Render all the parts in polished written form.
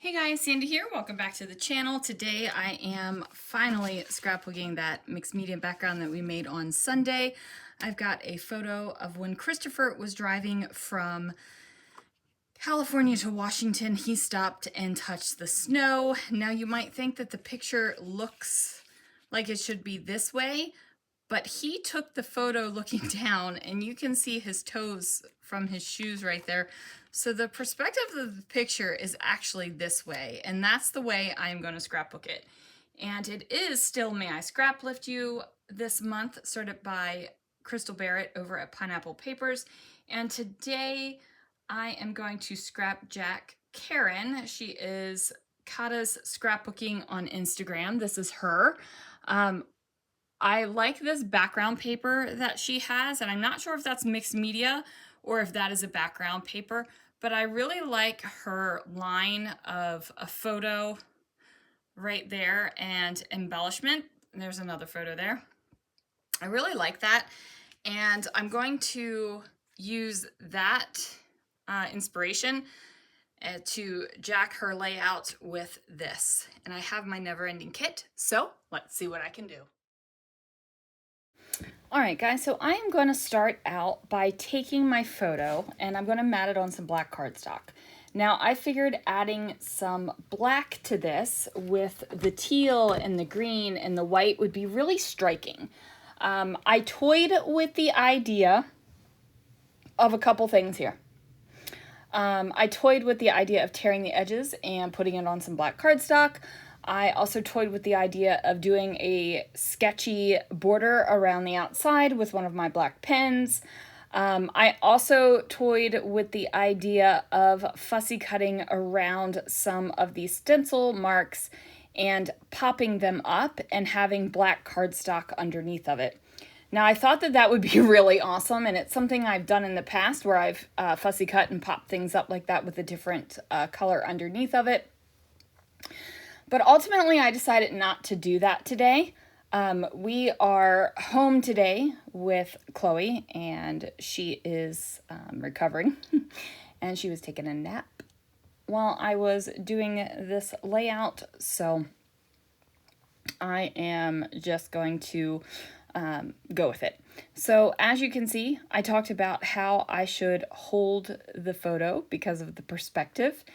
Hey guys, Sandy here. Welcome back to the channel. Today I am finally scrapbooking that mixed media background that we made on Sunday. I've got a photo of when Christopher was driving from California to Washington. He stopped and touched the snow. Now you might think that the picture looks like it should be this way, but he took the photo looking down and you can see his toes from his shoes right there. So the perspective of the picture is actually this way, and that's the way I'm going to scrapbook it. And it is still May I Scraplift You this month, started by Crystal Barrett over at Pineapple Papers. And today I am going to scrapjack Karen. She is Kata's Scrapbooking on Instagram. This is her. I like this background paper that she has, and I'm not sure if that's mixed media or if that is a background paper, but I really like her line of a photo right there and embellishment. And there's another photo there. I really like that, and I'm going to use that inspiration to jack her layout with this. And I have my never-ending kit, so let's see what I can do. All right, guys, so I am going to start out by taking my photo and I'm going to mat it on some black cardstock. Now, I figured adding some black to this with the teal and the green and the white would be really striking. I toyed with the idea of a couple things here. I toyed with the idea of tearing the edges and putting it on some black cardstock. I also toyed with the idea of doing a sketchy border around the outside with one of my black pens. I also toyed with the idea of fussy cutting around some of these stencil marks and popping them up and having black cardstock underneath of it. Now, I thought that that would be really awesome, and it's something I've done in the past where I've fussy cut and popped things up like that with a different color underneath of it. But ultimately, I decided not to do that today. We are home today with Chloe, and she is recovering, and she was taking a nap while I was doing this layout. So I am just going to go with it. So as you can see, I talked about how I should hold the photo because of the perspective.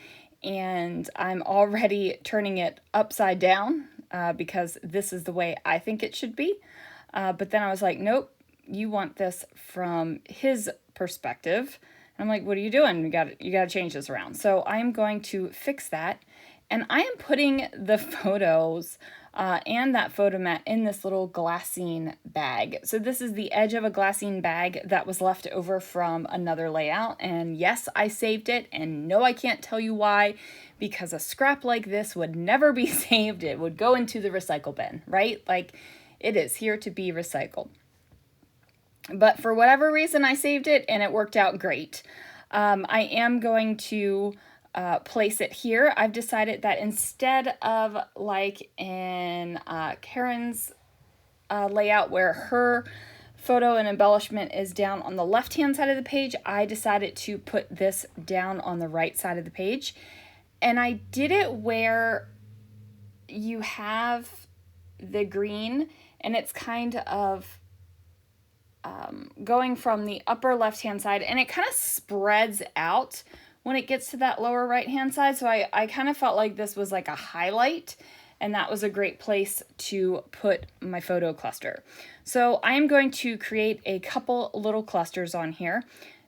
And I'm already turning it upside down because this is the way I think it should be. But then I was like, nope, you want this from his perspective. And I'm like, what are you doing? You got to change this around. So I'm going to fix that. And I am putting the photos and that photo mat in this little glassine bag. So this is the edge of a glassine bag that was left over from another layout. And yes, I saved it. And no, I can't tell you why, because a scrap like this would never be saved. It would go into the recycle bin, right? Like, it is here to be recycled. But for whatever reason, I saved it and it worked out great. I am going to place it here. I've decided that instead of like in Karen's layout where her photo and embellishment is down on the left-hand side of the page, I decided to put this down on the right side of the page. And I did it where you have the green and it's kind of going from the upper left-hand side, and it kind of spreads out when it gets to that lower right-hand side. So I kind of felt like this was like a highlight, and that was a great place to put my photo cluster. So I'm going to create a couple little clusters on here.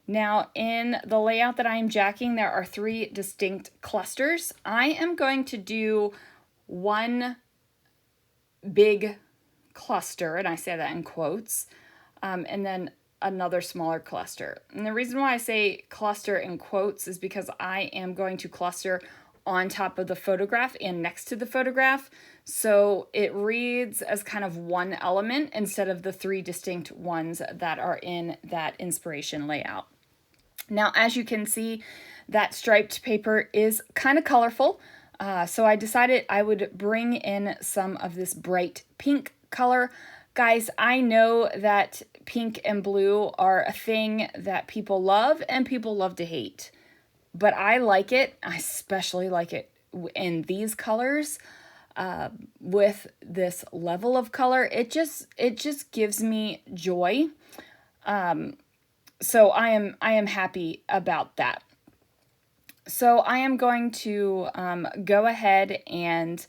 Now, in the layout that I'm jacking, there are 3 distinct clusters. I am going to do one big cluster, and I say that in quotes, and then another smaller cluster. And the reason why I say cluster in quotes is because I am going to cluster on top of the photograph and next to the photograph. So it reads as kind of one element instead of the 3 distinct ones that are in that inspiration layout. Now, as you can see, that striped paper is kind of colorful. So I decided I would bring in some of this bright pink color. Guys, I know that pink and blue are a thing that people love and people love to hate. But I like it. I especially like it in these colors, with this level of color, it just gives me joy. So I am happy about that. So I am going to go ahead and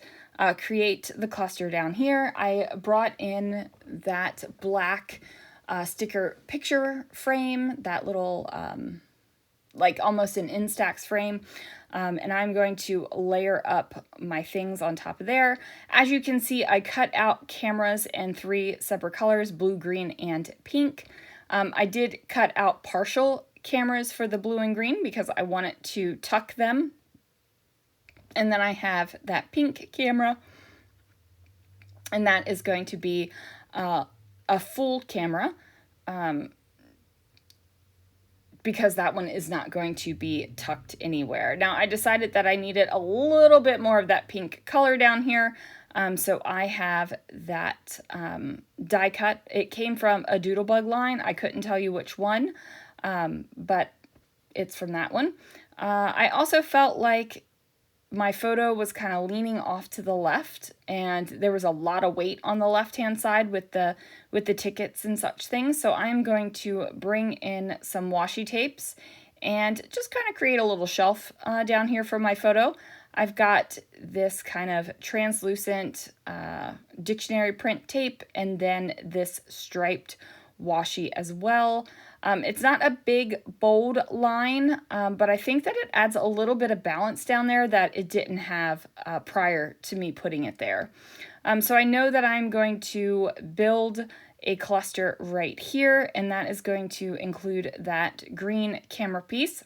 create the cluster down here. I brought in that black sticker picture frame, that little like almost an Instax frame. And I'm going to layer up my things on top of there. As you can see, I cut out cameras in 3 separate colors, blue, green, and pink. I did cut out partial cameras for the blue and green because I wanted to tuck them. And then I have that pink camera, and that is going to be a full camera, because that one is not going to be tucked anywhere. Now I decided that I needed a little bit more of that pink color down here. So I have that die cut. It came from a Doodlebug line. I couldn't tell you which one, but it's from that one. I also felt like my photo was kind of leaning off to the left, and there was a lot of weight on the left-hand side with the tickets and such things. So I'm going to bring in some washi tapes and just kind of create a little shelf down here for my photo. I've got this kind of translucent dictionary print tape, and then this striped washi as well. It's not a big, bold line, but I think that it adds a little bit of balance down there that it didn't have prior to me putting it there. So I know that I'm going to build a cluster right here, and that is going to include that green camera piece.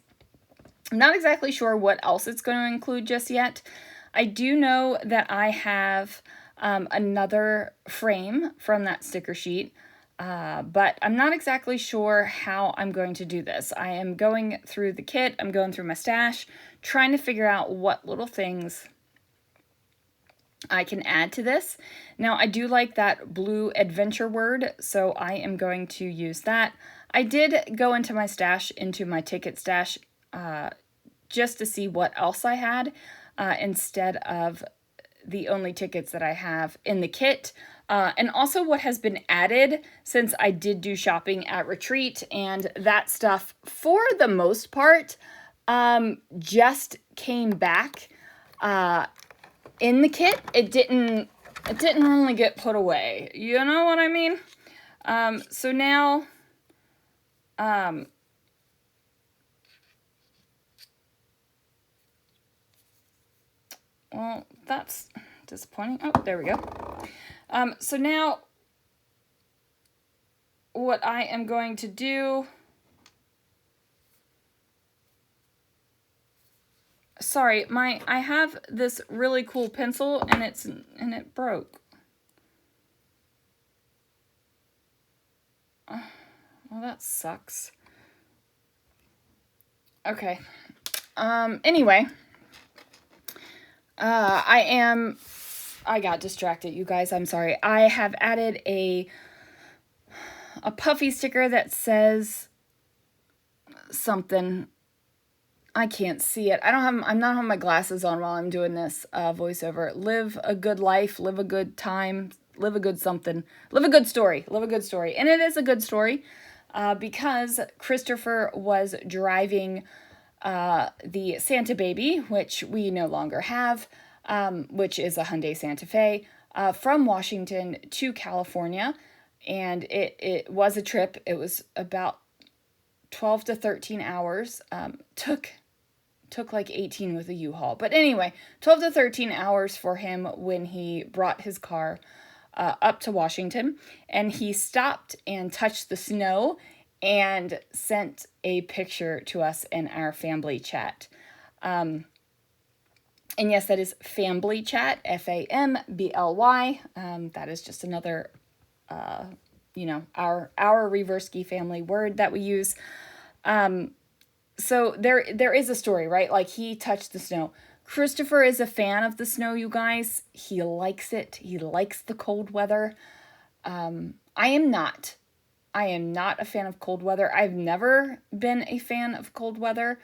I'm not exactly sure what else it's going to include just yet. I do know that I have another frame from that sticker sheet, but I'm not exactly sure how I'm going to do this. I am going through the kit, I'm going through my stash, trying to figure out what little things I can add to this. Now, I do like that blue adventure word, so I am going to use that. I did go into my stash, into my ticket stash, just to see what else I had, instead of the only tickets that I have in the kit. And also what has been added since I did do shopping at Retreat, and that stuff, for the most part, just came back in the kit. It didn't really get put away. You know what I mean? So now, well, that's disappointing. Oh, there we go. So now what I am going to do, sorry, I have this really cool pencil and it broke. Oh, well, that sucks. Okay. Anyway, I got distracted, you guys. I'm sorry. I have added a puffy sticker that says something. I can't see it. I'm not having my glasses on while I'm doing this voiceover. Live a good life, live a good time, live a good something, live a good story, live a good story. And it is a good story because Christopher was driving the Santa Baby, which we no longer have, which is a Hyundai Santa Fe, from Washington to California. And it was a trip. It was about 12 to 13 hours. Took like 18 with a U-Haul. But anyway, 12 to 13 hours for him when he brought his car up to Washington. And he stopped and touched the snow and sent a picture to us in our family chat. And yes, that is family chat, F-A-M-B-L-Y. That is just another, our Reverski family word that we use. So there is a story, right? Like, he touched the snow. Christopher is a fan of the snow, you guys. He likes it. He likes the cold weather. I am not. I am not a fan of cold weather. I've never been a fan of cold weather.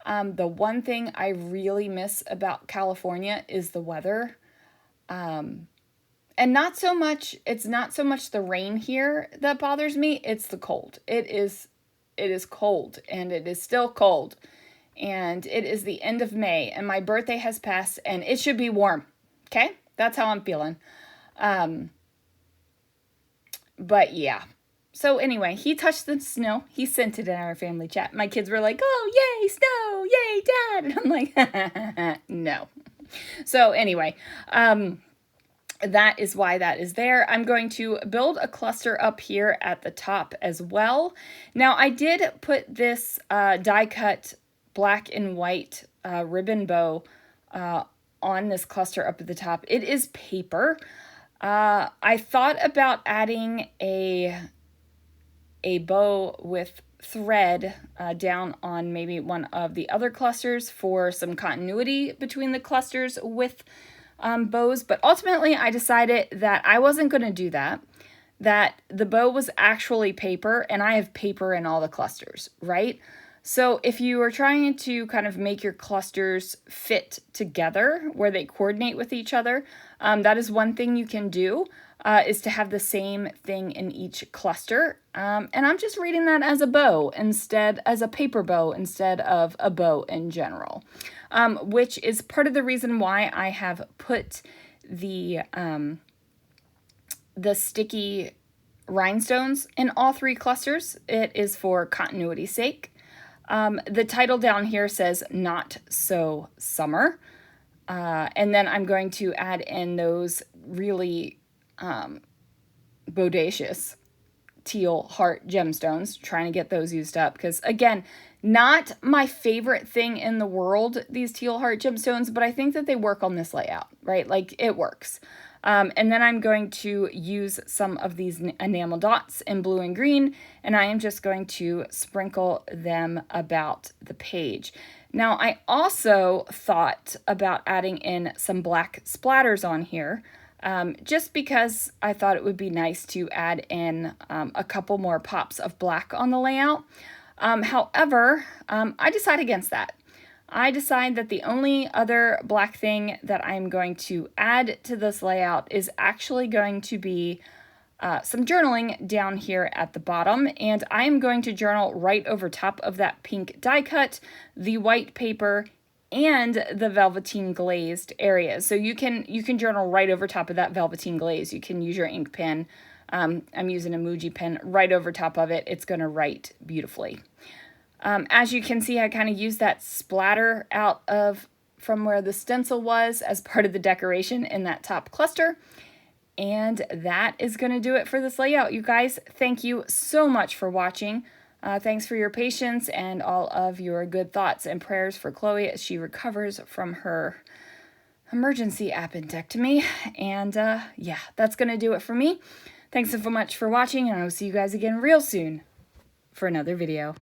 The one thing I really miss about California is the weather. And not so much, it's not so much the rain here that bothers me, it's the cold. It is cold, and it is still cold. And it is the end of May, and my birthday has passed, and it should be warm. Okay? That's how I'm feeling. But yeah. So anyway, he touched the snow. He sent it in our family chat. My kids were like, oh, yay, snow, yay, Dad. And I'm like, no. So anyway, that is why that is there. I'm going to build a cluster up here at the top as well. Now, I did put this die cut black and white ribbon bow on this cluster up at the top. It is paper. I thought about adding a bow with thread down on maybe one of the other clusters for some continuity between the clusters with bows, but ultimately I decided that I wasn't going to do that, that the bow was actually paper, and I have paper in all the clusters, right? So if you are trying to kind of make your clusters fit together where they coordinate with each other, that is one thing you can do, is to have the same thing in each cluster. And I'm just reading that as a bow instead, as a paper bow instead of a bow in general, which is part of the reason why I have put the sticky rhinestones in all three clusters. It is for continuity's sake. The title down here says Not So Summer. And then I'm going to add in those really bodacious teal heart gemstones, trying to get those used up. Because again, not my favorite thing in the world, these teal heart gemstones, but I think that they work on this layout, right? Like it works. And then I'm going to use some of these enamel dots in blue and green, and I am just going to sprinkle them about the page. Now, I also thought about adding in some black splatters on here, just because I thought it would be nice to add in a couple more pops of black on the layout. However, I decide against that. I decide that the only other black thing that I'm going to add to this layout is actually going to be some journaling down here at the bottom, and I am going to journal right over top of that pink die cut, the white paper, and the velveteen glazed area. So you can journal right over top of that velveteen glaze. You can use your ink pen. I'm using a Muji pen right over top of it. It's going to write beautifully. As you can see, I kind of used that splatter out of from where the stencil was as part of the decoration in that top cluster. And that is going to do it for this layout. You guys, thank you so much for watching. Thanks for your patience and all of your good thoughts and prayers for Chloe as she recovers from her emergency appendectomy. And yeah, that's going to do it for me. Thanks so much for watching, and I will see you guys again real soon for another video.